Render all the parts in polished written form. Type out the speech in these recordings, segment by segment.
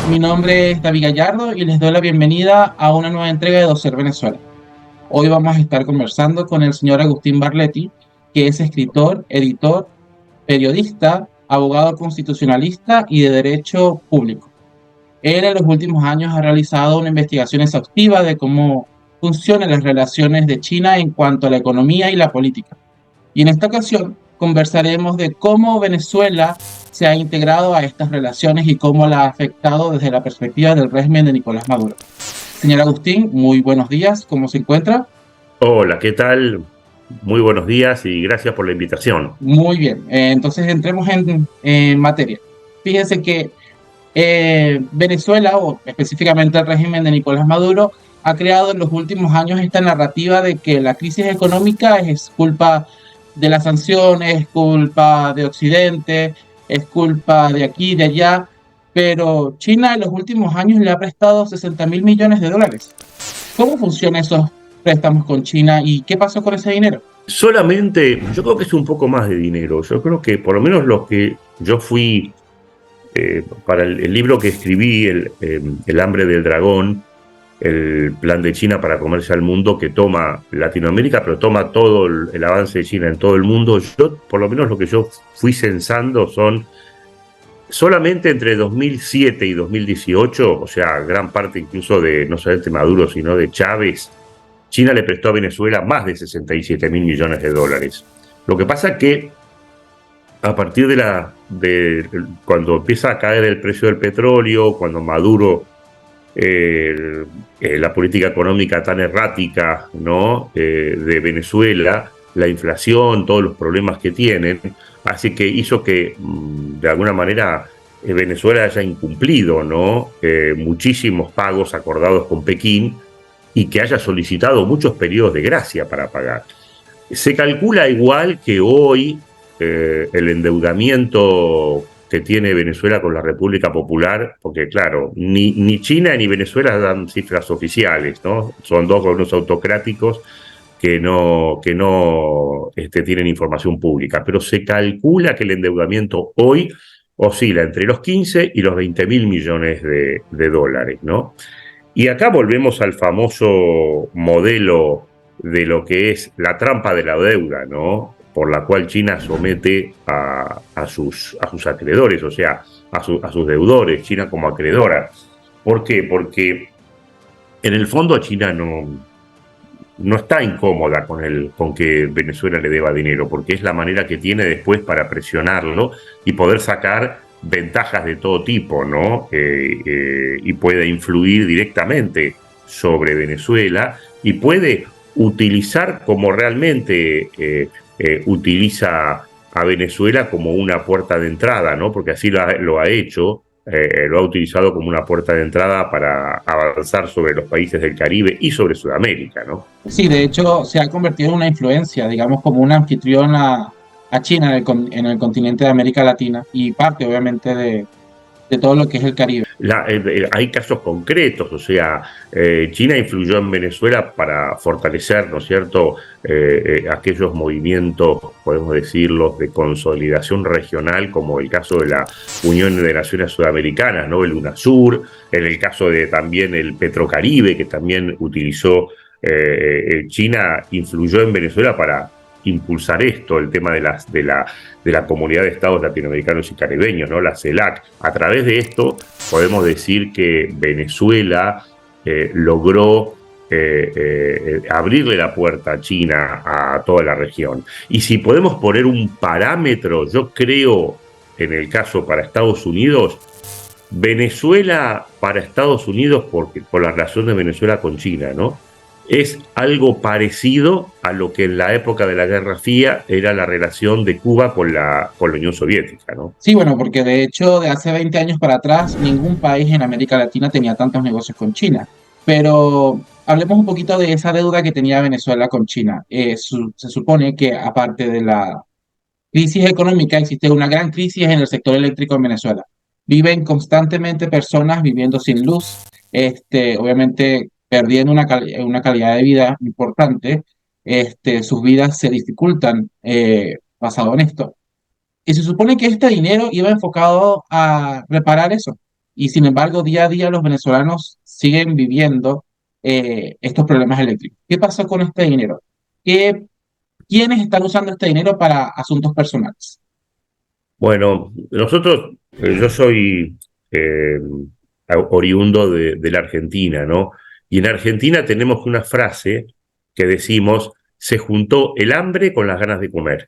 Mi nombre es David Gallardo y les doy la bienvenida a una nueva entrega de Dossier Venezuela. Hoy vamos a estar conversando con el señor Agustín Barletti, que es escritor, editor, periodista, abogado constitucionalista y de derecho público. Él en los últimos años ha realizado una investigación exhaustiva de cómo funcionan las relaciones de China en cuanto a la economía y la política. Y en esta ocasión conversaremos de cómo Venezuela se ha integrado a estas relaciones y cómo la ha afectado desde la perspectiva del régimen de Nicolás Maduro. Señor Agustín, muy buenos días, ¿cómo se encuentra? Hola, ¿qué tal? Muy buenos días y gracias por la invitación. Muy bien, entonces entremos en materia. Fíjense que Venezuela, o específicamente el régimen de Nicolás Maduro, ha creado en los últimos años esta narrativa de que la crisis económica es culpa de las sanciones, es culpa de Occidente, es culpa de aquí, de allá, pero China en los últimos años le ha prestado 60.000 millones de dólares. ¿Cómo funcionan esos préstamos con China y qué pasó con ese dinero? Solamente, yo creo que es un poco más de dinero. Yo creo que por lo menos lo que yo fui, para el libro que escribí, El hambre del dragón, el plan de China para comerse al mundo, que toma Latinoamérica, pero toma todo el avance de China en todo el mundo. Yo, por lo menos lo que yo fui censando son solamente entre 2007 y 2018, o sea, gran parte incluso de no solamente Maduro, sino de Chávez. China le prestó a Venezuela más de 67.000 millones de dólares. Lo que pasa es que a partir de cuando empieza a caer el precio del petróleo, cuando Maduro, la política económica tan errática, ¿no? De Venezuela, la inflación, todos los problemas que tienen, así que hizo que de alguna manera Venezuela haya incumplido, ¿no? Muchísimos pagos acordados con Pekín, y que haya solicitado muchos periodos de gracia para pagar. Se calcula igual que hoy el endeudamiento que tiene Venezuela con la República Popular, porque claro, ni China ni Venezuela dan cifras oficiales, ¿no? Son dos gobiernos autocráticos que no tienen información pública, pero se calcula que el endeudamiento hoy oscila entre los 15 y los 20.000 millones de dólares, ¿no? Y acá volvemos al famoso modelo de lo que es la trampa de la deuda, ¿no? Por la cual China somete a sus acreedores, o sea, a sus deudores, China como acreedora. ¿Por qué? Porque en el fondo China no está incómoda con que Venezuela le deba dinero, porque es la manera que tiene después para presionarlo y poder sacar ventajas de todo tipo, ¿no? Y puede influir directamente sobre Venezuela y puede utilizar como realmente utiliza a Venezuela como una puerta de entrada, ¿no? Porque así lo ha hecho, lo ha utilizado como una puerta de entrada para avanzar sobre los países del Caribe y sobre Sudamérica, ¿no? Sí, de hecho se ha convertido en una influencia, digamos, como una anfitriona a China en el continente de América Latina y parte, obviamente, de todo lo que es el Caribe. Hay casos concretos, o sea, China influyó en Venezuela para fortalecer, ¿no es cierto?, aquellos movimientos, podemos decirlo, de consolidación regional, como el caso de la Unión de Naciones Sudamericanas, ¿no?, el UNASUR, en el caso de también el Petrocaribe, que también utilizó, China influyó en Venezuela para impulsar esto, el tema de la Comunidad de Estados Latinoamericanos y Caribeños, ¿no? La CELAC. A través de esto podemos decir que Venezuela logró abrirle la puerta a China, a toda la región. Y si podemos poner un parámetro, yo creo, en el caso para Estados Unidos, Venezuela para Estados Unidos, por la relación de Venezuela con China, ¿no?, es algo parecido a lo que en la época de la Guerra Fría era la relación de Cuba con la Unión Soviética, ¿no? Sí, bueno, porque de hecho de hace 20 años para atrás ningún país en América Latina tenía tantos negocios con China. Pero hablemos un poquito de esa deuda que tenía Venezuela con China. Se supone que aparte de la crisis económica existe una gran crisis en el sector eléctrico en Venezuela. Viven constantemente personas viviendo sin luz, obviamente perdiendo una calidad de vida importante. Sus vidas se dificultan basado en esto. Y se supone que este dinero iba enfocado a reparar eso. y sin embargo día a día los venezolanos siguen viviendo estos problemas eléctricos. ¿Qué pasó con este dinero? ¿Qué, ¿Quiénes están usando este dinero para asuntos personales? Bueno, nosotros, yo soy eh, oriundo de la Argentina, ¿no? Y en Argentina tenemos una frase que decimos, se juntó el hambre con las ganas de comer.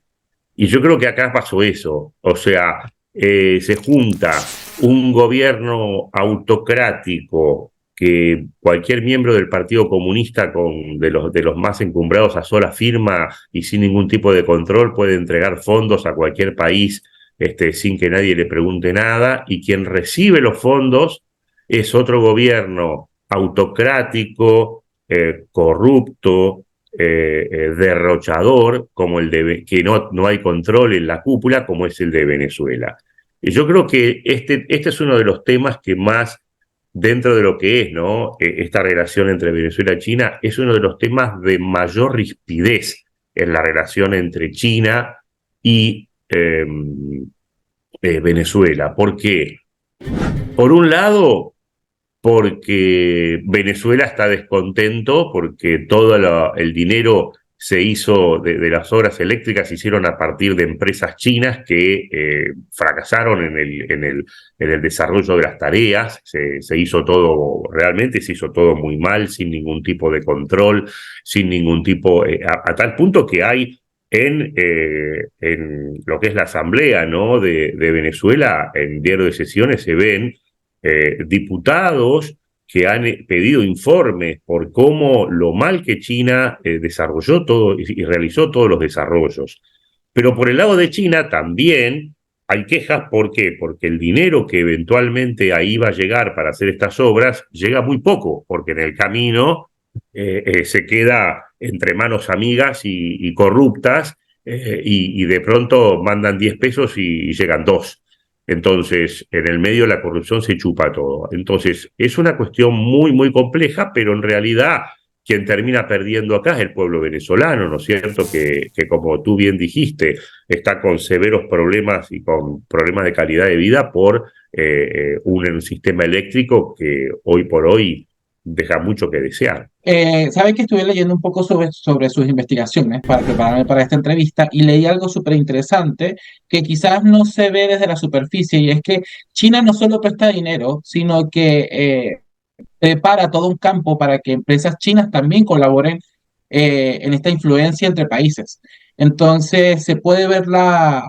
Y yo creo que acá pasó eso, o sea, se junta un gobierno autocrático que cualquier miembro del Partido Comunista de los más encumbrados a sola firma y sin ningún tipo de control puede entregar fondos a cualquier país sin que nadie le pregunte nada, y quien recibe los fondos es otro gobierno autocrático, corrupto, derrochador, como el de que no hay control en la cúpula, como es el de Venezuela. Y yo creo que este es uno de los temas que más, dentro de lo que es, ¿no? Esta relación entre Venezuela y China, es uno de los temas de mayor rispidez en la relación entre China y Venezuela. ¿Por qué? Por un lado, porque Venezuela está descontento porque todo el dinero se hizo de las obras eléctricas, se hicieron a partir de empresas chinas que fracasaron en el desarrollo de las tareas, se hizo todo, realmente se hizo todo muy mal, sin ningún tipo de control, sin ningún tipo, a tal punto que hay en lo que es la asamblea, ¿no? de Venezuela, en diario de sesiones se ven diputados que han pedido informes por cómo lo mal que China desarrolló todo y realizó todos los desarrollos. Pero por el lado de China también hay quejas. ¿Por qué? Porque el dinero que eventualmente ahí va a llegar para hacer estas obras llega muy poco, porque en el camino se queda entre manos amigas y corruptas, y de pronto mandan 10 pesos y llegan 2. Entonces, en el medio la corrupción se chupa todo. Entonces, es una cuestión muy, muy compleja, pero en realidad quien termina perdiendo acá es el pueblo venezolano, ¿no es cierto? Que como tú bien dijiste, está con severos problemas y con problemas de calidad de vida por un sistema eléctrico que hoy por hoy deja mucho que desear. Sabe que estuve leyendo un poco sobre sus investigaciones para prepararme para esta entrevista y leí algo súper interesante que quizás no se ve desde la superficie, y es que China no solo presta dinero, sino que prepara todo un campo para que empresas chinas también colaboren en esta influencia entre países. Entonces se puede ver la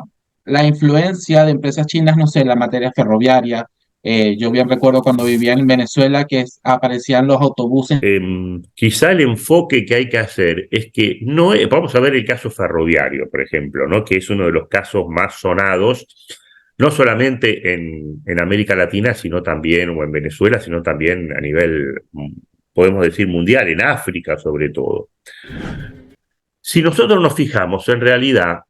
influencia de empresas chinas, no sé, en la materia ferroviaria. Yo bien recuerdo cuando vivía en Venezuela que aparecían los autobuses. Quizá el enfoque que hay que hacer es que no es, vamos a ver el caso ferroviario, por ejemplo, ¿no? Que es uno de los casos más sonados, no solamente en América Latina, sino también, o en Venezuela, sino también a nivel, podemos decir, mundial, en África sobre todo. Si nosotros nos fijamos, en realidad,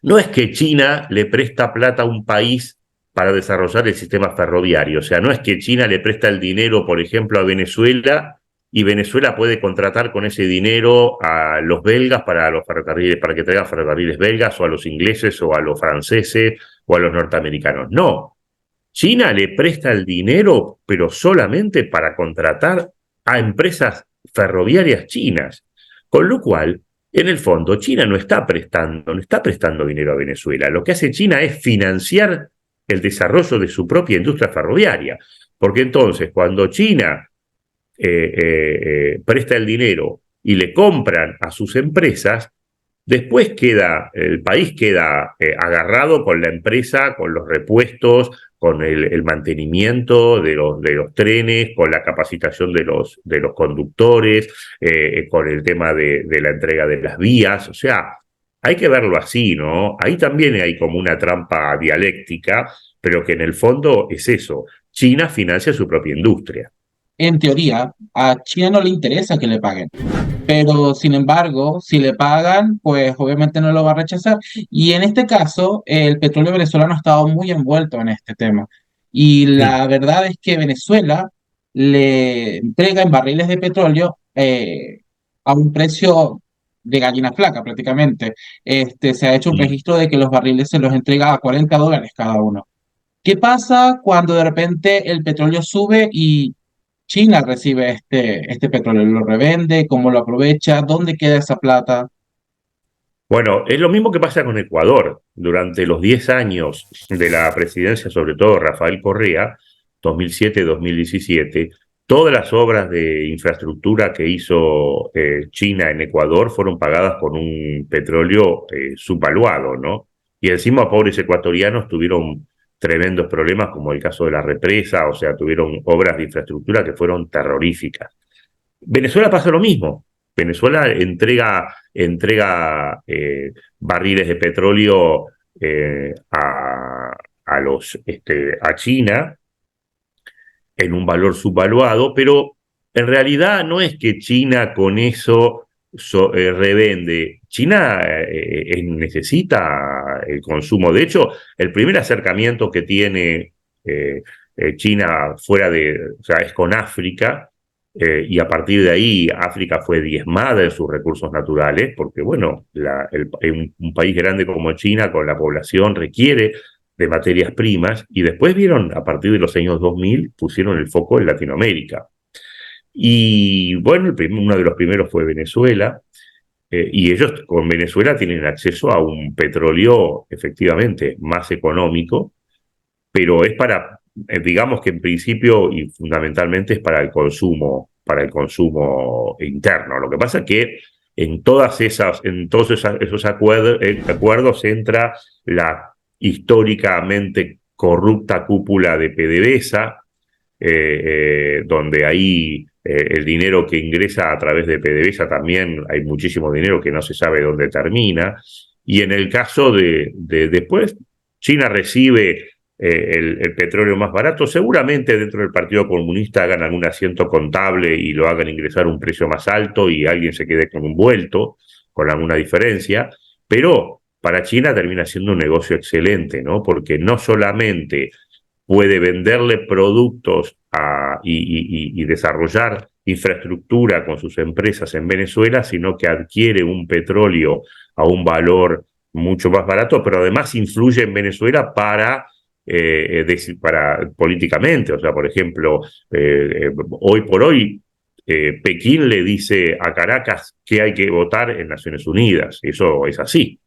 no es que China le presta plata a un país para desarrollar el sistema ferroviario. O sea, no es que China le presta el dinero, por ejemplo, a Venezuela, y Venezuela puede contratar con ese dinero a los belgas para los ferrocarriles, para que traigan ferrocarriles belgas, o a los ingleses, o a los franceses, o a los norteamericanos. No. China le presta el dinero, pero solamente para contratar a empresas ferroviarias chinas. Con lo cual, en el fondo, China no está prestando dinero a Venezuela. Lo que hace China es financiar el desarrollo de su propia industria ferroviaria. Porque entonces, cuando China presta el dinero y le compran a sus empresas, después el país queda agarrado con la empresa, con los repuestos, con el mantenimiento de los trenes, con la capacitación de los conductores, con el tema de la entrega de las vías. O sea, hay que verlo así, ¿no? Ahí también hay como una trampa dialéctica, pero que en el fondo es eso. China financia su propia industria. En teoría, a China no le interesa que le paguen, pero sin embargo, si le pagan, pues obviamente no lo va a rechazar. Y en este caso, el petróleo venezolano ha estado muy envuelto en este tema. Y Sí. la verdad es que Venezuela le entrega en barriles de petróleo a un precio de gallina flaca prácticamente. Se ha hecho un Y registro de que los barriles se los entrega a $40 cada uno. ¿Qué pasa cuando de repente el petróleo sube y China recibe este petróleo? ¿Lo revende? ¿Cómo lo aprovecha? ¿Dónde queda esa plata? Bueno, es lo mismo que pasa con Ecuador. Durante los 10 años de la presidencia, sobre todo Rafael Correa, 2007-2017, todas las obras de infraestructura que hizo China en Ecuador fueron pagadas con un petróleo subvaluado, ¿no? Y encima pobres ecuatorianos tuvieron tremendos problemas, como el caso de la represa, o sea, tuvieron obras de infraestructura que fueron terroríficas. Venezuela pasa lo mismo. Venezuela entrega barriles de petróleo a China en un valor subvaluado, pero en realidad no es que China con eso revende. China necesita el consumo. De hecho, el primer acercamiento que tiene China o sea, es con África, y a partir de ahí África fue diezmada en sus recursos naturales, porque bueno, un país grande como China con la población requiere de materias primas, y después vieron, a partir de los años 2000, pusieron el foco en Latinoamérica. Y bueno, uno de los primeros fue Venezuela, y ellos con Venezuela tienen acceso a un petróleo efectivamente más económico, pero es digamos que en principio y fundamentalmente es para el consumo interno. Lo que pasa es que en todos esos acuerdos entra la históricamente corrupta cúpula de PDVSA, donde ahí el dinero que ingresa a través de PDVSA también hay muchísimo dinero que no se sabe dónde termina. Y en el caso de después, China recibe el petróleo más barato, seguramente dentro del Partido Comunista hagan algún asiento contable y lo hagan ingresar a un precio más alto y alguien se quede con un vuelto, con alguna diferencia, pero para China termina siendo un negocio excelente, ¿no? Porque no solamente puede venderle productos y desarrollar infraestructura con sus empresas en Venezuela, sino que adquiere un petróleo a un valor mucho más barato, pero además influye en Venezuela para políticamente. O sea, por ejemplo, hoy por hoy, Pekín le dice a Caracas que hay que votar en Naciones Unidas. Eso es así.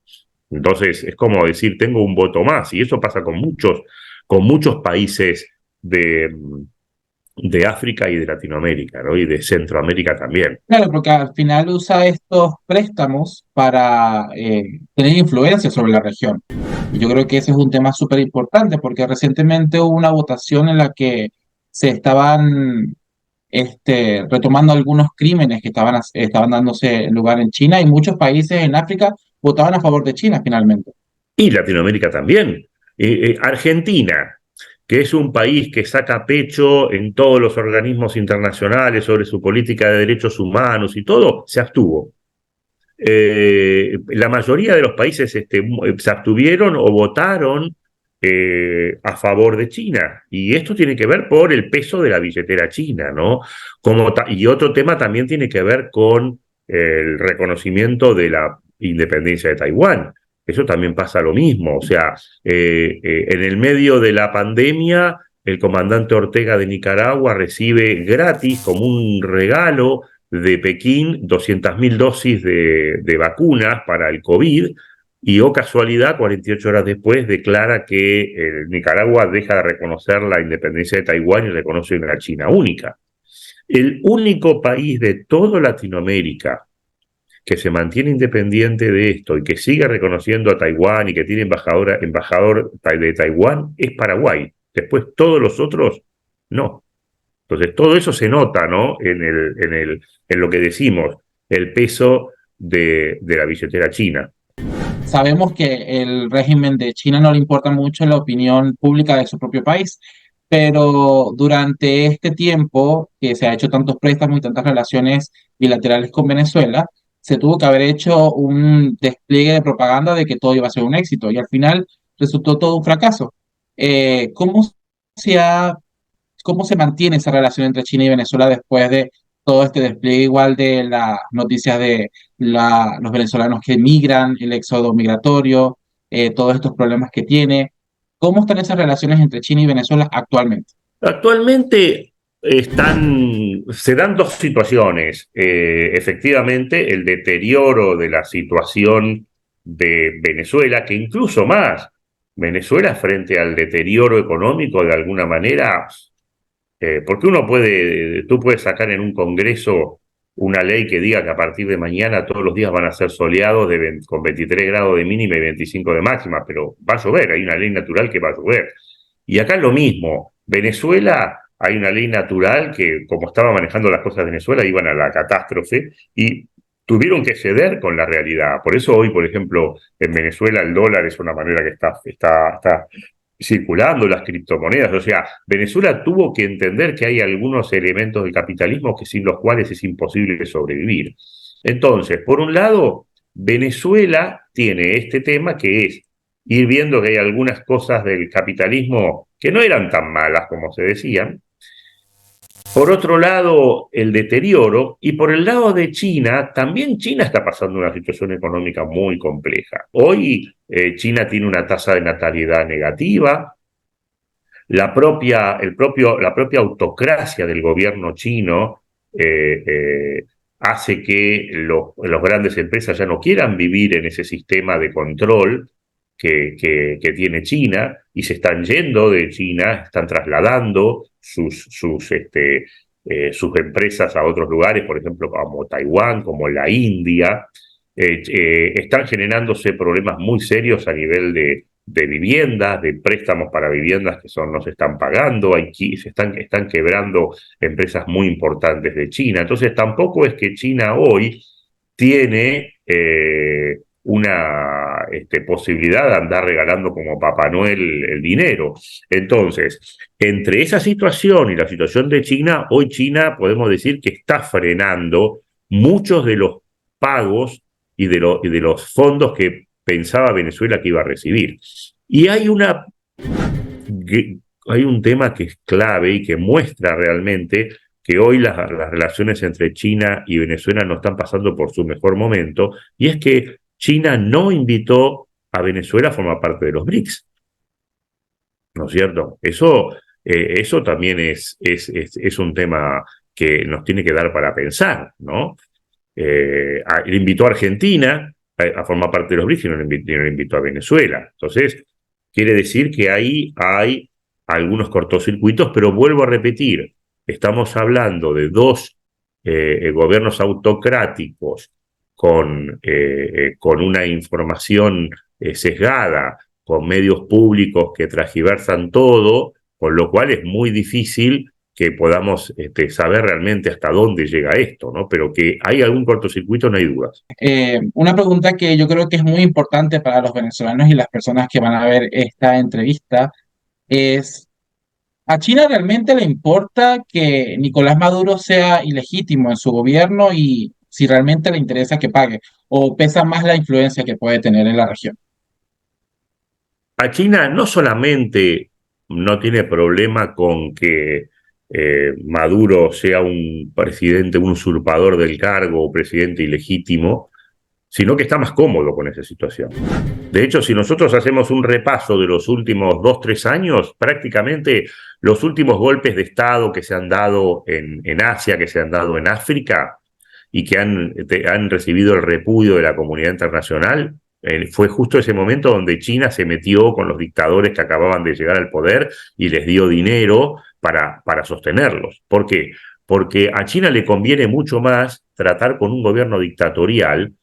Entonces, es como decir, tengo un voto más. Y eso pasa con muchos países de África y de Latinoamérica, ¿no? Y de Centroamérica también. Claro, porque al final usa estos préstamos para tener influencia sobre la región. Y yo creo que ese es un tema súper importante porque recientemente hubo una votación en la que se estaban retomando algunos crímenes que estaban dándose lugar en China y muchos países en África votaban a favor de China finalmente. Y Latinoamérica también. Argentina, que es un país que saca pecho en todos los organismos internacionales sobre su política de derechos humanos y todo, se abstuvo. La mayoría de los países se abstuvieron o votaron a favor de China. Y esto tiene que ver por el peso de la billetera china, ¿no? Y otro tema también tiene que ver con el reconocimiento de la independencia de Taiwán. Eso también pasa lo mismo. O sea, en el medio de la pandemia, el comandante Ortega de Nicaragua recibe gratis, como un regalo de Pekín, 200.000 dosis de vacunas para el COVID, y oh casualidad, 48 horas después declara que Nicaragua deja de reconocer la independencia de Taiwán y reconoce una China única. El único país de toda Latinoamérica que se mantiene independiente de esto y que sigue reconociendo a Taiwán y que tiene embajador de Taiwán es Paraguay. Después todos los otros no. Entonces todo eso se nota, ¿no? En lo que decimos, el peso de la billetera china. Sabemos que el régimen de China no le importa mucho la opinión pública de su propio país, pero durante este tiempo que se ha hecho tantos préstamos y tantas relaciones bilaterales con Venezuela, se tuvo que haber hecho un despliegue de propaganda de que todo iba a ser un éxito y al final resultó todo un fracaso. ¿Cómo se ha ¿Cómo se mantiene esa relación entre China y Venezuela después de todo este despliegue igual de las noticias de los venezolanos que emigran, el éxodo migratorio, todos estos problemas que tiene? ¿Cómo están esas relaciones entre China y Venezuela actualmente? Actualmente se dan dos situaciones. Efectivamente, el deterioro de la situación de Venezuela, que incluso más, Venezuela frente al deterioro económico de alguna manera, porque tú puedes sacar en un congreso una ley que diga que a partir de mañana todos los días van a ser soleados con 23 grados de mínima y 25 de máxima, pero va a llover, hay una ley natural que va a llover. Y acá es lo mismo, Venezuela hay una ley natural que como estaba manejando las cosas de Venezuela iban a la catástrofe y tuvieron que ceder con la realidad. Por eso hoy, por ejemplo, en Venezuela el dólar es una manera que está circulando, las criptomonedas. O sea, Venezuela tuvo que entender que hay algunos elementos del capitalismo que sin los cuales es imposible sobrevivir. Entonces, por un lado, Venezuela tiene este tema que es ir viendo que hay algunas cosas del capitalismo que no eran tan malas como se decían. Por otro lado, el deterioro, y por el lado de China, también China está pasando una situación económica muy compleja. Hoy China tiene una tasa de natalidad negativa, la propia autocracia del gobierno chino hace que los grandes empresas ya no quieran vivir en ese sistema de control que tiene China y se están yendo de China, están trasladando sus empresas a otros lugares, por ejemplo, como Taiwán, como la India. Están generándose problemas muy serios a nivel de viviendas, de préstamos para viviendas que no se están pagando, están quebrando empresas muy importantes de China. Entonces tampoco es que China hoy tiene una posibilidad de andar regalando como Papá Noel el dinero. Entonces, entre esa situación y la situación de China, hoy China podemos decir que está frenando muchos de los pagos y de los fondos que pensaba Venezuela que iba a recibir. Y hay un tema que es clave y que muestra realmente que hoy las relaciones entre China y Venezuela no están pasando por su mejor momento, y es que China no invitó a Venezuela a formar parte de los BRICS, ¿no es cierto? Eso también es un tema que nos tiene que dar para pensar, ¿no? Invitó a Argentina a formar parte de los BRICS y no le invitó a Venezuela. Entonces, quiere decir que ahí hay algunos cortocircuitos, pero vuelvo a repetir, estamos hablando de dos gobiernos autocráticos con una información sesgada, con medios públicos que transgiversan todo, con lo cual es muy difícil que podamos saber realmente hasta dónde llega esto, ¿no? Pero que hay algún cortocircuito, no hay dudas. Una pregunta que yo creo que es muy importante para los venezolanos y las personas que van a ver esta entrevista es, ¿a China realmente le importa que Nicolás Maduro sea ilegítimo en su gobierno y si realmente le interesa que pague? ¿O pesa más la influencia que puede tener en la región? A China no solamente no tiene problema con que Maduro sea un presidente, un usurpador del cargo o presidente ilegítimo, sino que está más cómodo con esa situación. De hecho, si nosotros hacemos un repaso de los últimos 2, 3 años, prácticamente los últimos golpes de Estado que se han dado en Asia, que se han dado en África y que han recibido el repudio de la comunidad internacional, fue justo ese momento donde China se metió con los dictadores que acababan de llegar al poder y les dio dinero para sostenerlos. ¿Por qué? Porque a China le conviene mucho más tratar con un gobierno dictatorial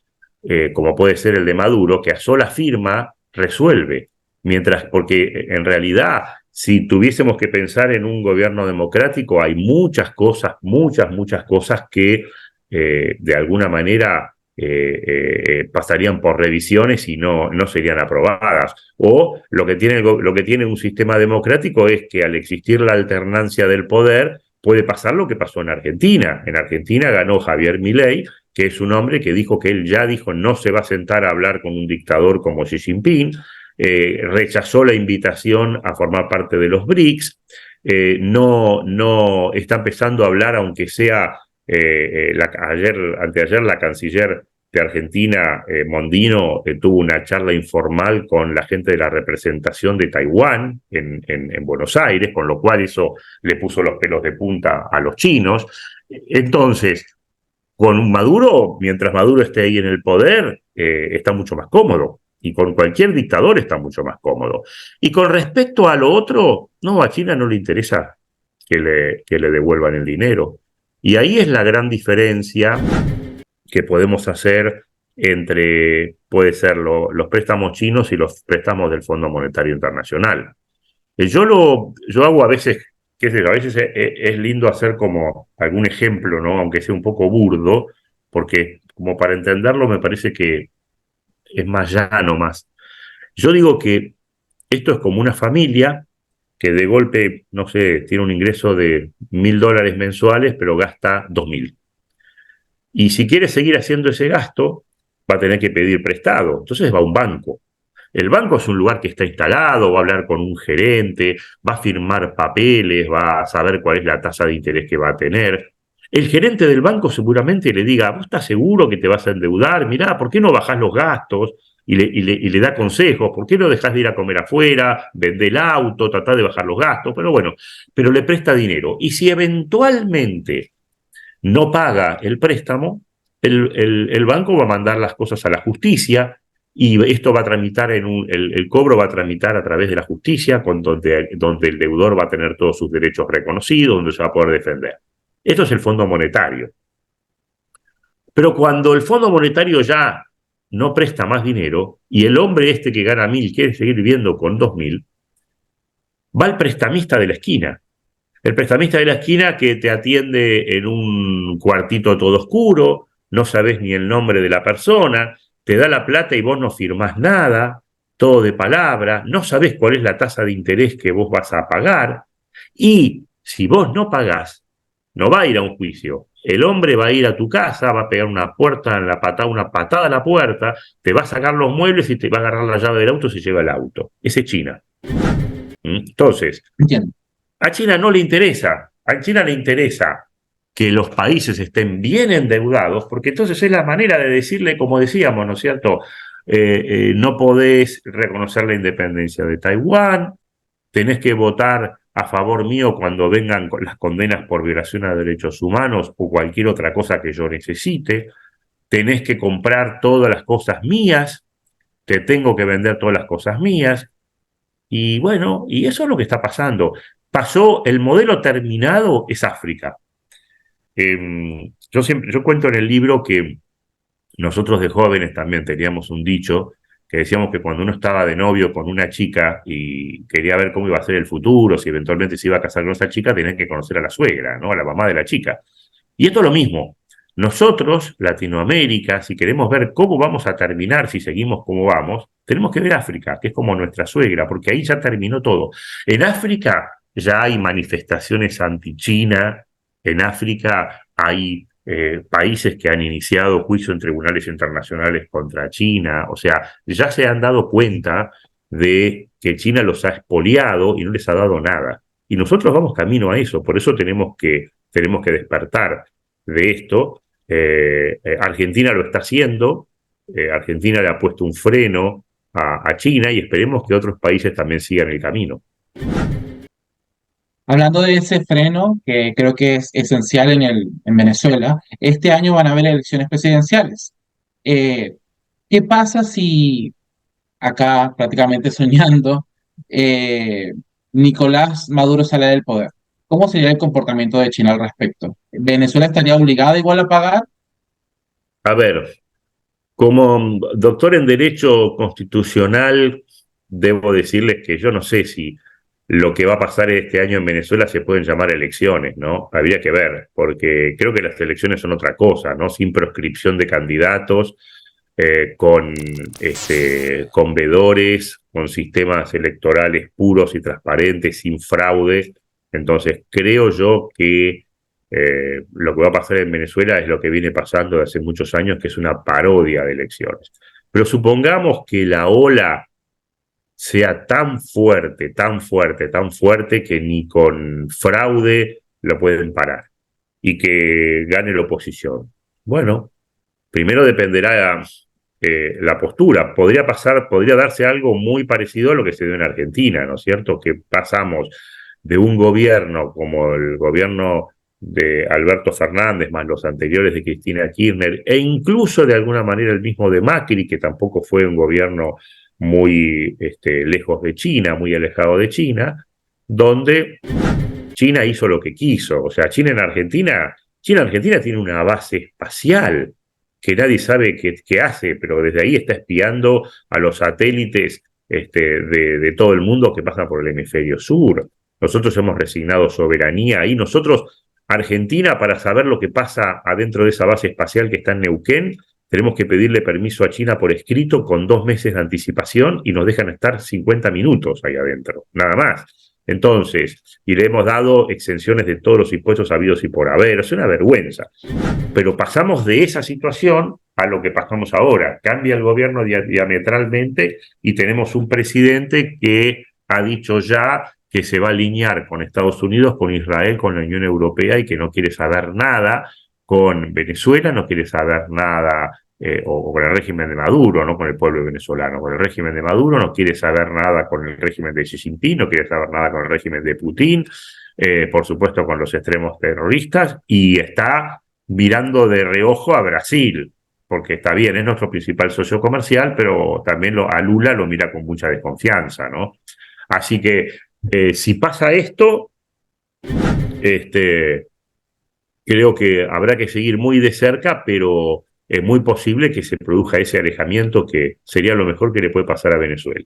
como puede ser el de Maduro, que a sola firma resuelve. Porque en realidad, si tuviésemos que pensar en un gobierno democrático, hay muchas cosas que de alguna manera pasarían por revisiones y no serían aprobadas. O lo que tiene un sistema democrático es que al existir la alternancia del poder, puede pasar lo que pasó en Argentina. En Argentina ganó Javier Milei, que es un hombre que dijo que él ya dijo no se va a sentar a hablar con un dictador como Xi Jinping, rechazó la invitación a formar parte de los BRICS, no está empezando a hablar, aunque sea anteayer la canciller de Argentina, Mondino, tuvo una charla informal con la gente de la representación de Taiwán en Buenos Aires, con lo cual eso le puso los pelos de punta a los chinos. Entonces, con Maduro, mientras Maduro esté ahí en el poder, está mucho más cómodo. Y con cualquier dictador está mucho más cómodo. Y con respecto a lo otro, no, a China no le interesa que le devuelvan el dinero. Y ahí es la gran diferencia que podemos hacer entre, puede ser los préstamos chinos y los préstamos del Fondo Monetario Internacional. Yo hago a veces, qué sé yo, a veces es lindo hacer como algún ejemplo, ¿no? Aunque sea un poco burdo, porque como para entenderlo me parece que es más llano, más. Yo digo que esto es como una familia que de golpe, no sé, tiene un ingreso de $1.000 mensuales, pero gasta 2.000. Y si quiere seguir haciendo ese gasto, va a tener que pedir prestado. Entonces va a un banco. El banco es un lugar que está instalado, va a hablar con un gerente, va a firmar papeles, va a saber cuál es la tasa de interés que va a tener. El gerente del banco seguramente le diga, ¿vos estás seguro que te vas a endeudar? Mirá, ¿por qué no bajás los gastos? Y le da consejos, ¿por qué no dejás de ir a comer afuera, vender el auto, tratar de bajar los gastos? Pero bueno, pero le presta dinero. Y si eventualmente no paga el préstamo, el banco va a mandar las cosas a la justicia y esto va a tramitar el cobro va a tramitar a través de la justicia, donde el deudor va a tener todos sus derechos reconocidos, donde se va a poder defender. Esto es el Fondo Monetario. Pero cuando el Fondo Monetario ya no presta más dinero y el hombre este que gana 1.000 quiere seguir viviendo con 2.000, va el prestamista de la esquina. El prestamista de la esquina que te atiende en un cuartito todo oscuro, no sabes ni el nombre de la persona, te da la plata y vos no firmás nada, todo de palabra, no sabés cuál es la tasa de interés que vos vas a pagar, y si vos no pagás, no va a ir a un juicio. El hombre va a ir a tu casa, va a pegar una patada a la puerta, te va a sacar los muebles y te va a agarrar la llave del auto y se lleva el auto. Ese es China. Entonces, Entiendo. a China no le interesa. A China le interesa que los países estén bien endeudados, porque entonces es la manera de decirle, como decíamos, ¿no es cierto? No podés reconocer la independencia de Taiwán, tenés que votar a favor mío cuando vengan las condenas por violación a derechos humanos o cualquier otra cosa que yo necesite, tenés que comprar todas las cosas mías, te tengo que vender todas las cosas mías, y bueno, y eso es lo que está pasando. Pasó, el modelo terminado es África. Yo cuento en el libro que nosotros de jóvenes también teníamos un dicho que decíamos que cuando uno estaba de novio con una chica y quería ver cómo iba a ser el futuro, si eventualmente se iba a casar con esa chica, tenía que conocer a la suegra, ¿no? A la mamá de la chica. Y esto es lo mismo. Nosotros, Latinoamérica, si queremos ver cómo vamos a terminar, si seguimos como vamos, tenemos que ver África, que es como nuestra suegra, porque ahí ya terminó todo. En África ya hay manifestaciones anti-China, en África hay países que han iniciado juicios en tribunales internacionales contra China, o sea, ya se han dado cuenta de que China los ha expoliado y no les ha dado nada. Y nosotros vamos camino a eso, por eso tenemos que despertar de esto. Argentina lo está haciendo, Argentina le ha puesto un freno a China y esperemos que otros países también sigan el camino. Hablando de ese freno, que creo que es esencial en Venezuela, este año van a haber elecciones presidenciales. Eh, ¿Qué pasa si acá, prácticamente soñando, eh, Nicolás Maduro sale del poder? ¿Cómo sería el comportamiento de China al respecto? ¿Venezuela estaría obligada igual a pagar? A ver, como doctor en Derecho Constitucional, debo decirles que yo no sé si lo que va a pasar este año en Venezuela se pueden llamar elecciones, ¿no? Habría que ver, porque creo que las elecciones son otra cosa, ¿no? Sin proscripción de candidatos, con veedores, con sistemas electorales puros y transparentes, sin fraude. Entonces, creo yo que lo que va a pasar en Venezuela es lo que viene pasando desde hace muchos años, que es una parodia de elecciones. Pero supongamos que la ola sea tan fuerte, tan fuerte, tan fuerte que ni con fraude lo pueden parar y que gane la oposición. Bueno, Primero dependerá la postura. Podría darse algo muy parecido a lo que se dio en Argentina, ¿no es cierto? Que pasamos de un gobierno como el gobierno de Alberto Fernández, más los anteriores de Cristina Kirchner, e incluso de alguna manera el mismo de Macri, que tampoco fue un gobierno muy lejos de China, muy alejado de China, donde China hizo lo que quiso. O sea, China en Argentina tiene una base espacial que nadie sabe qué hace, pero desde ahí está espiando a los satélites de todo el mundo que pasan por el hemisferio sur. Nosotros hemos resignado soberanía ahí. Nosotros, Argentina, para saber lo que pasa adentro de esa base espacial que está en Neuquén, tenemos que pedirle permiso a China por escrito con 2 meses de anticipación y nos dejan estar 50 minutos ahí adentro, nada más. Entonces, y le hemos dado exenciones de todos los impuestos habidos y por haber. Es una vergüenza. Pero pasamos de esa situación a lo que pasamos ahora. Cambia el gobierno diametralmente y tenemos un presidente que ha dicho ya que se va a alinear con Estados Unidos, con Israel, con la Unión Europea y que no quiere saber nada con Venezuela, no quiere saber nada o con el régimen de Maduro, no con el pueblo venezolano, con el régimen de Maduro, no quiere saber nada con el régimen de Xi Jinping, no quiere saber nada con el régimen de Putin, por supuesto con los extremos terroristas, y está mirando de reojo a Brasil, porque está bien, es nuestro principal socio comercial, pero también a Lula lo mira con mucha desconfianza, ¿no? Así que si pasa esto, creo que habrá que seguir muy de cerca, pero es muy posible que se produzca ese alejamiento que sería lo mejor que le puede pasar a Venezuela.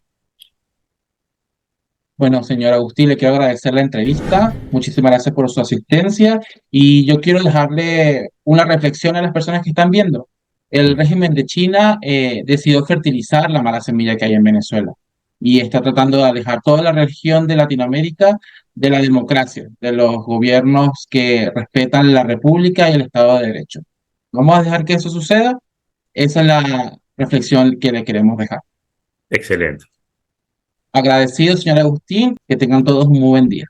Bueno, señor Agustín, le quiero agradecer la entrevista. Muchísimas gracias por su asistencia y yo quiero dejarle una reflexión a las personas que están viendo. El régimen de China decidió fertilizar la mala semilla que hay en Venezuela y está tratando de alejar toda la región de Latinoamérica de la democracia, de los gobiernos que respetan la república y el Estado de Derecho. ¿Vamos a dejar que eso suceda? Esa es la reflexión que le queremos dejar. Excelente. Agradecido, señor Agustín, que tengan todos un muy buen día.